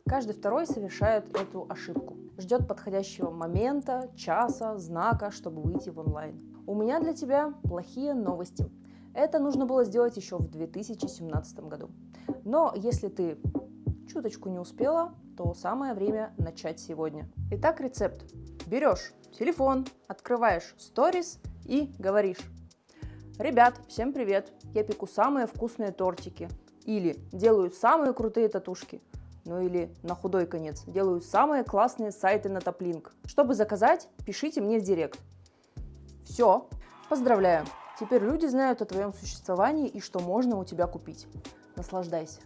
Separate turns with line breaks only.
Каждый второй совершает эту ошибку. Ждет подходящего момента, часа, знака, чтобы выйти в онлайн. У меня для тебя плохие новости. Это нужно было сделать еще в 2017 году. Но если ты чуточку не успела, то самое время начать сегодня. Итак, рецепт. Берешь телефон, открываешь сторис и говоришь: ребят, всем привет, я пеку самые вкусные тортики. Или делаю самые крутые татушки. Ну или на худой конец, делаю самые классные сайты на топлинк. Чтобы заказать, пишите мне в директ. Все, поздравляю. Теперь люди знают о твоем существовании и что можно у тебя купить. Наслаждайся.